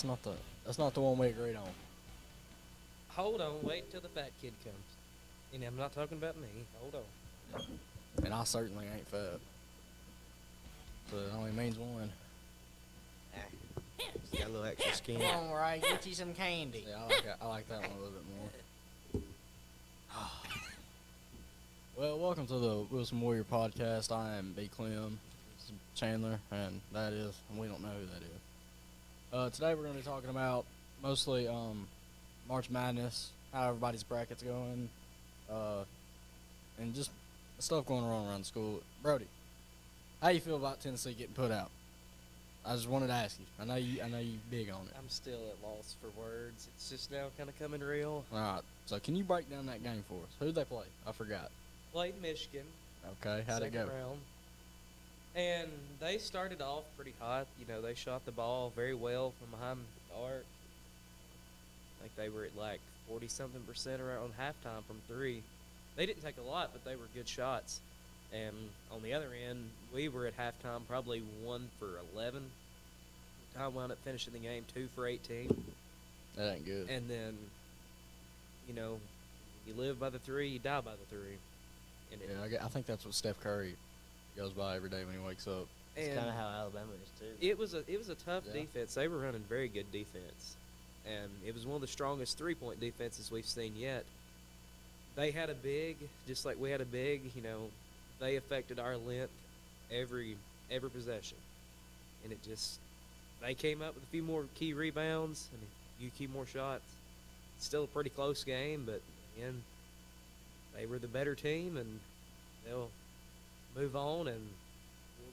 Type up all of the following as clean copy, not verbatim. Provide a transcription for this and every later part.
That's not the one we agreed on. Hold on, wait till the fat kid comes. And I'm not talking about me. Hold on. And I certainly ain't fat. So it only means one. It's got a little extra skin. Come on, Ray, get you some candy. Yeah, I like that one a little bit more. Well, welcome to the Wilson Warrior podcast. I am B. Clem, this is Chandler, and that is, and we don't know who that is. Today we're going to be talking about mostly March Madness, how everybody's brackets going, and just stuff going on around the school. Brody, how you feel about Tennessee getting put out? I just wanted to ask you. I know you big on it. I'm still at loss for words. It's just now kind of coming real. All right. So can you break down that game for us? Who'd they play? I forgot. Played Michigan. Okay. How'd it go? Second round. And they started off pretty hot. You know, they shot the ball very well from behind the arc. I think they were at like 40-something% around halftime from three. They didn't take a lot, but they were good shots. And on the other end, we were at halftime probably 1 for 11. Time wound up finishing the game 2 for 18. That ain't good. And then, you know, you live by the three, you die by the three. And Yeah, I think that's what Steph Curry goes by every day when he wakes up. It's and kind of how Alabama is too. it was a tough Yeah. defense. They were running very good defense, and it was one of the strongest 3-point defenses we've seen yet. They had a big, just like we had a big. You know, they affected our length every again, and it just they came up with a few more key rebounds and a few key more shots. Still a pretty close game, but again, they were the better team, and they'll move on, and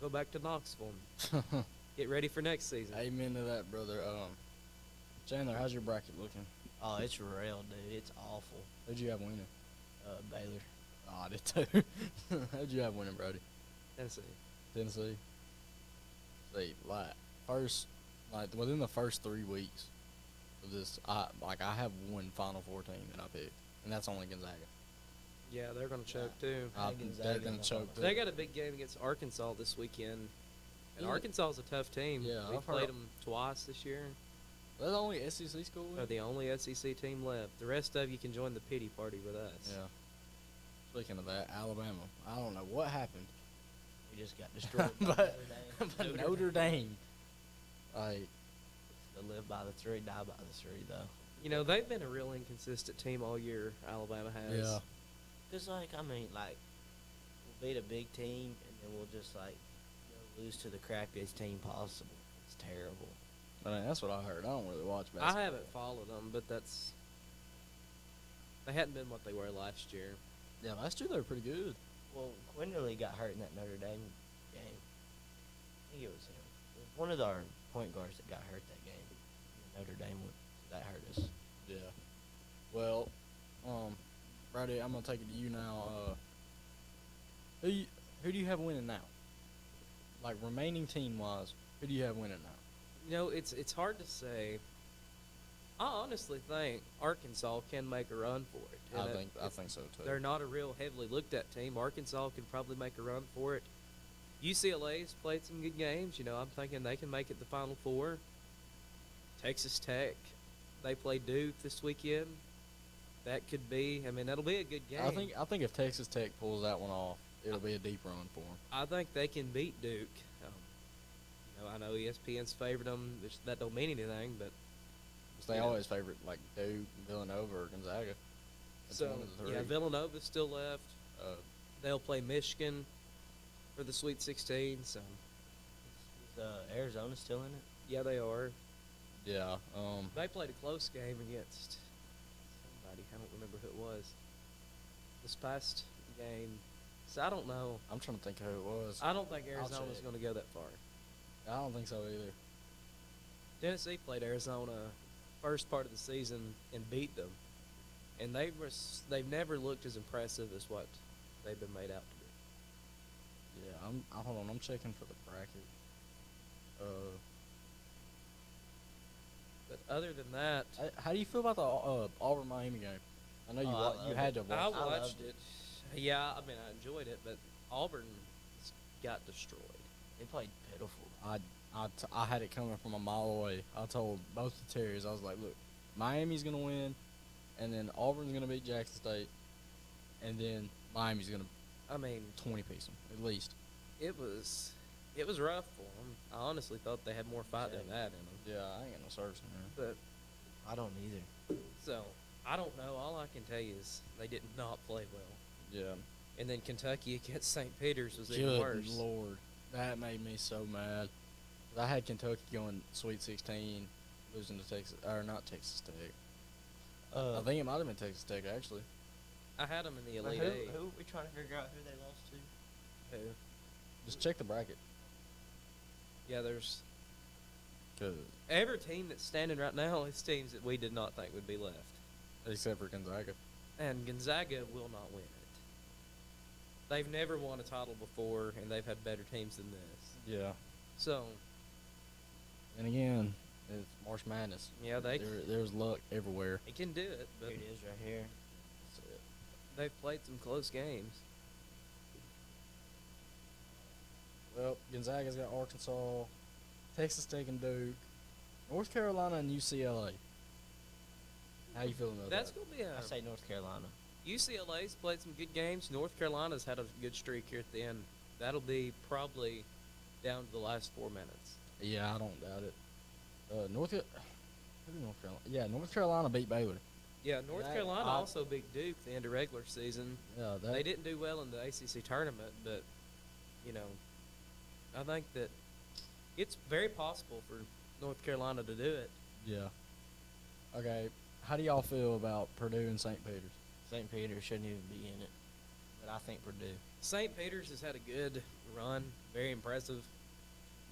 we'll go back to Knoxville and get ready for next season. Amen to that, brother. Chandler, how's your bracket looking? Oh, it's real, dude. It's awful. Who'd you have winning? Baylor. Oh, I did too. Who'd you have winning, Brody? Tennessee. Tennessee. See, within the first 3 weeks of this, I have one Final Four team that I picked, and that's only Gonzaga. Yeah, they're going to choke too. They're gonna choke too. They got a big game against Arkansas this weekend. And Yeah. Arkansas is a tough team. Yeah, We've I've heard played of- them twice this year. They're the only SEC school. They're the only SEC team left. The rest of you can join the pity party with us. Yeah. Speaking of that, Alabama. I don't know what happened, We just got destroyed. by but, Notre Dame. but Notre Dame. Like, To live by the three, die by the three, though. You know, they've been a real inconsistent team all year, Alabama has. yeah. Cause we'll beat a big team and then we'll just lose to the crappiest team possible. It's terrible. I mean, that's what I heard. I don't really watch basketball. I haven't followed them, but they hadn't been what they were last year. Yeah, last year they were pretty good. Well, Quinterly got hurt in that Notre Dame game. I think it was him. It was one of our point guards that got hurt that game. Notre Dame that hurt us. Yeah. Well, Brady, I'm gonna take it to you now. Who do you have winning now? Like remaining team wise, who do you have winning now? You know, it's hard to say. I honestly think Arkansas can make a run for it. And I think so too. They're not a real heavily looked at team. Arkansas can probably make a run for it. UCLA's played some good games. You know, I'm thinking they can make it the Final Four. Texas Tech, they play Duke this weekend. That could be. I mean, that'll be a good game. I think if Texas Tech pulls that one off, it'll be a deep run for them. I think they can beat Duke. You know, I know ESPN's favored them. That don't mean anything, but They Yeah. always favorite like Duke, Villanova, or Gonzaga. That's so one of the three. yeah, Villanova's still left. They'll play Michigan for the Sweet 16. So Is Arizona still in it? yeah, they are. Yeah. They played a close game against somebody. I don't remember who it was. This past game. So I don't know. I'm trying to think who it was. I don't think I'll Arizona's check. going to go that far. I don't think so either. Tennessee played Arizona first part of the season and beat them, and they've never looked as impressive as what they've been made out to be. Yeah. Hold on. I'm checking for the bracket. But other than that, How do you feel about the Auburn Miami game? I know I you loved had to it. watch. I it. watched loved it. Yeah, I mean I enjoyed it, but Auburn got destroyed. They played pitiful. I had it coming from a mile away. I told both the Terriers, I was like, look, Miami's gonna win, and then Auburn's gonna beat Jackson State, and then Miami's gonna I mean, 20 piece them at least. it was rough for them. I honestly thought they had more fight than that in them. Yeah, I ain't got no service in there. But I don't either. so I don't know. All I can tell you is they did not play well. Yeah. And then Kentucky against St. Peter's was even Good worse. Lord, that made me so mad. 'Cause I had Kentucky going Sweet 16, losing to Texas, or not Texas Tech. I think it might have been Texas Tech actually. I had them in the But Elite who, Eight. who we trying to figure out who they lost to? Who? Just check the bracket. Yeah, there's 'Cause every team that's standing right now is teams that we did not think would be left. except for Gonzaga. And Gonzaga will not win it. They've never won a title before, and they've had better teams than this. Yeah. So, And again, it's March Madness. yeah, There's luck everywhere. they can do it, but Here it is right here. That's it. they've played some close games. Well, Gonzaga's got Arkansas, Texas Tech and Duke, North Carolina and UCLA. How you feeling about That's that? going to be a I say North Carolina. UCLA's played some good games. North Carolina's had a good streak here at the end. That'll be probably down to the last 4 minutes. Yeah, I don't doubt it. Who did North Carolina? Yeah, North Carolina beat Baylor. Yeah, North That- Carolina I- also beat Duke the end of regular season. Yeah, that. They didn't do well in the ACC tournament, but you know, I think that it's very possible for North Carolina to do it. Yeah. Okay. How do y'all feel about Purdue and St. Peter's? St. Peter shouldn't even be in it, but I think Purdue. St. Peter's has had a good run, very impressive.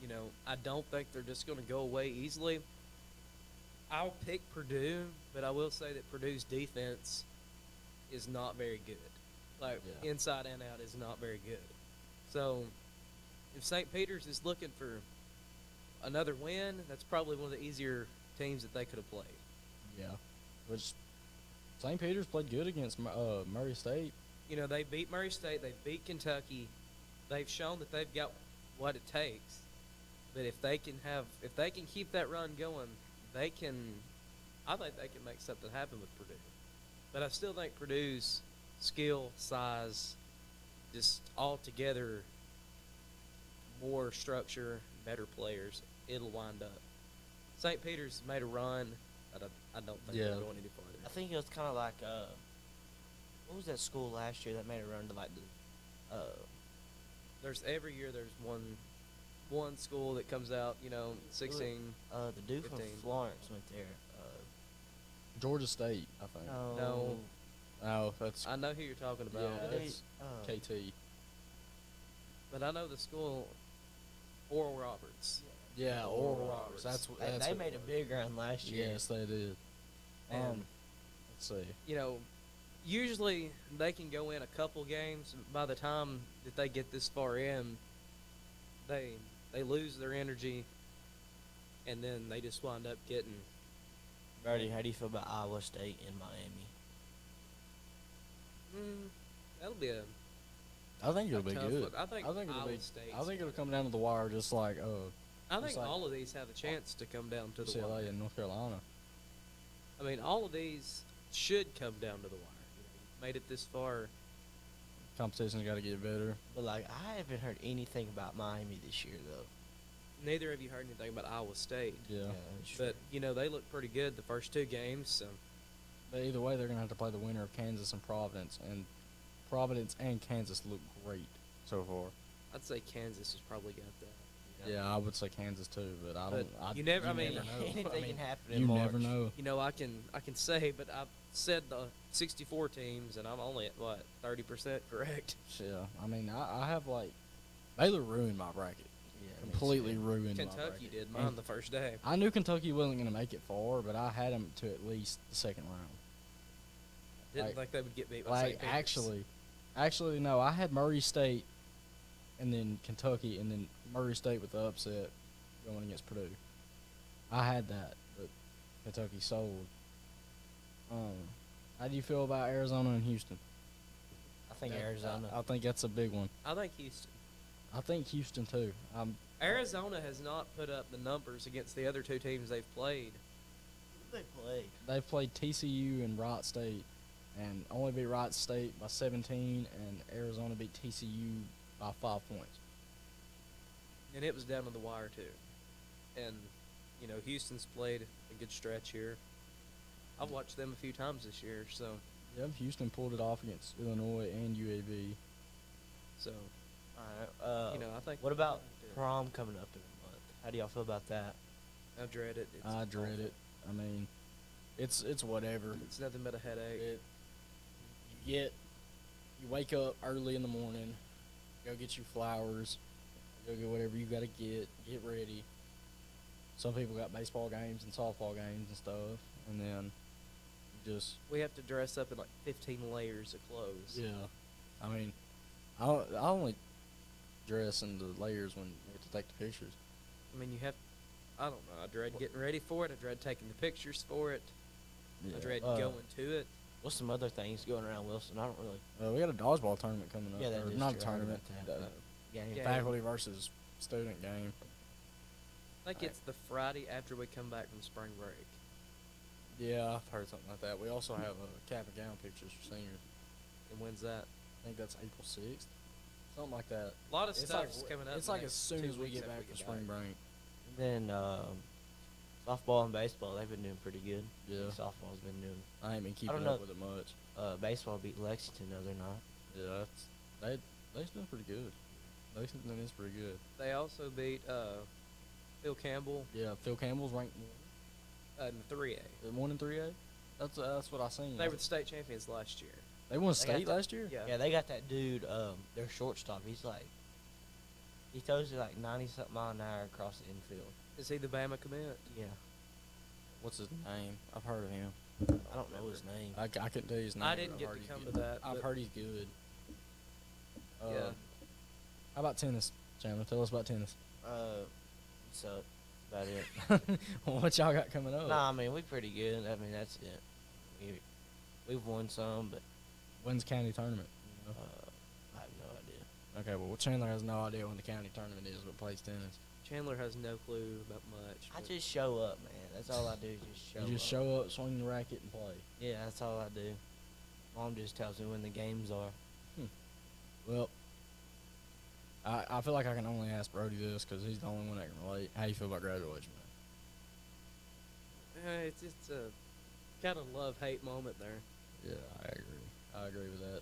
You know, I don't think they're just going to go away easily. I'll pick Purdue, but I will say that Purdue's defense is not very good. Like, Yeah. inside and out is not very good. So, if St. Peter's is looking for another win, that's probably one of the easier teams that they could have played. Yeah. Which St. Peter's played good against Murray State. You know, they beat Murray State, they beat Kentucky. They've shown that they've got what it takes. But if they can keep that run going, I think they can make something happen with Purdue. But I still think Purdue's skill, size, just altogether more structure, better players, it'll wind up. St. Peter's made a run. I don't think Yeah. they're going any farther. I think it was kind of like what was that school last year that made a run to like the There's every year there's one school that comes out, 16. the dude 15. from Florence went there. Georgia State, I think. No. Oh, that's I know who you're talking about. Yeah, They- that's uh, KT. But I know the school, Oral Roberts. Yeah, Oral Oral Roberts. Roberts. they made a big run last year. Yes, they did. And, Let's see. Usually they can go in a couple games. By the time that they get this far in, they lose their energy, and then they just wind up getting. Brady, how do you feel about Iowa State and Miami? That'll be I think it'll be tough good. one. I think it'll Iowa be. State's I think it'll gonna- come down to the wire, just like I think It's like all of these have a chance to come down to the UCLA wire. and North Carolina. I mean, all of these should come down to the wire. You've made it this far. Competition's got to get better. But like, I haven't heard anything about Miami this year though. Neither have you heard anything about Iowa State. Yeah. that's But true. they look pretty good the first two games. So But either way, they're gonna have to play the winner of Kansas and Providence, and Providence and Kansas look great so far. I'd say Kansas has probably got that. Yeah, I would say Kansas too, but I But don't. you never- I you mean, never know. anything I mean, can happen in you March. never know. I can say, but I've said the 64 teams, and I'm only at 30% correct. Yeah, I mean, I have like Baylor ruined my bracket. Yeah, me Completely too. ruined my Kentucky bracket. did mine And the first day. I knew Kentucky wasn't gonna make it far, but I had them to at least the second round. Didn't like- think they would get beat by Like St. Peter's. actually no, I had Murray State, and then Kentucky, and then Murray State with the upset going against Purdue. I had that, but Kentucky sold. How do you feel about Arizona and Houston? I think Arizona. I think that's a big one. I think Houston. I think Houston too. Arizona has not put up the numbers against the other two teams they've played. Who they played? They've played TCU and Wright State, and only beat Wright State by 17, and Arizona beat TCU by 5 points. And it was down to the wire too. And you know, Houston's played a good stretch here. I've watched them a few times this year, so Yep, Houston pulled it off against Illinois and UAB. so All right. you know, I think What about Yeah. prom coming up in a month? How do y'all feel about that? I dread it. It's I dread awful. it. I mean, it's whatever. It's nothing but a headache. You wake up early in the morning, go get you flowers, go get whatever you gotta get ready. Some people got baseball games and softball games and stuff, and then you just We have to dress up in like 15 layers of clothes. yeah. I mean, I only dress in the layers when we have to take the pictures. I mean, you have. I don't know. I dread getting ready for it. I dread taking the pictures for it. I dread going to it. What's some other things going around Wilson? I don't really. We got a dodgeball tournament coming up. Yeah, that or is not true. a I heard tournament. about that. Game. Yeah. Faculty versus student game. I think it's the Friday after we come back from spring break. Yeah, I've heard something like that. We also have cap and gown pictures for seniors. And when's that? I think that's April 6th. Something like that. A lot of It's stuff's like, coming up. It's the like as next soon 2 as we weeks get after back we from get spring back. break. And then softball and baseball, they've been doing pretty good. Yeah. Softball's been doing. I ain't been keeping don't up know. with it much. Baseball beat Lexington the other night. Yeah, they've been pretty good. Lexington is pretty good. They also beat Phil Campbell Yeah, Phil Campbell's ranked in the 3A. 1 in 3A. That's what I seen. They were the state champions last year. They won They got state that- last year. Yeah. Yeah, they got that dude. Their shortstop. He throws it like 90-something mile an hour across the infield. Is he the Bama commit? Yeah, What's his name? I've heard of him. I don't know his name. I couldn't tell you his name. I but didn't I've get heard to he's come good. to that. I've but heard he's good. Yeah. How about tennis, Chandler? Tell us about tennis. So that's about it. What y'all got coming up? Nah, I mean we pretty good. I mean that's it. We've won some, but When's county tournament? You know? I have no idea. Okay, well Chandler has no idea when the county tournament is, but plays tennis. Chandler has no clue about much. I but just show up, man. That's all I do. Just show. You just up. show up, swing the racket, and play. Yeah, that's all I do. Mom just tells me when the games are. Well, I feel like I can only ask Brody this because he's the only one that can relate. How you feel about graduation, man? it's a kind of love-hate moment there. Yeah, I agree with that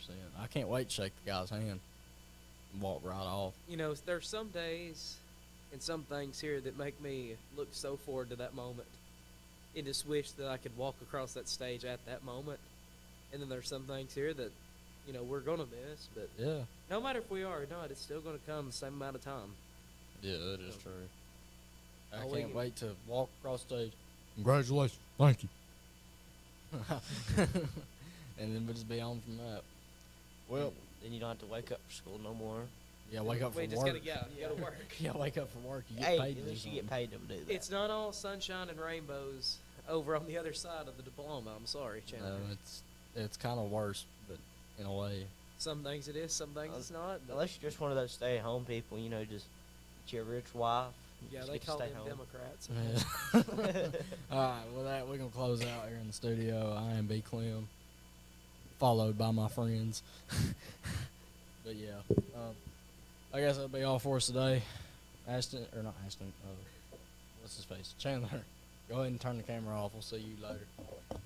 100%. I can't wait to shake the guy's hand and walk right off. You know, there's some days and some things here that make me look so forward to that moment and just wish that I could walk across that stage at that moment. And then there's some things here that, you know, we're going to miss, but Yeah. no matter if we are or not, it's still going to come the same amount of time. Yeah, that is true. I All we can't can- wait to walk across stage. Congratulations. Thank you. And then we'll just be on from that. Well, Then you don't have to wake up for school no more. yeah, wake up We from just work. got to go to work. Yeah, wake up from work. You get Hey, paid to at do least you get something. paid to do that. It's not all sunshine and rainbows over on the other side of the diploma. I'm sorry, Chandler. No, it's kind of worse, but in a way. Some things it is, some things it's not. But Unless you're just one of those stay-at-home people, you know, just get your rich wife. you yeah, just they get to call stay them home. Democrats. All right, well, we're going to close out here in the studio. I am B. Clem, followed by my friends. But, yeah, I guess that'll be all for us today. Ashton, what's his face? Chandler, go ahead and turn the camera off. We'll see you later.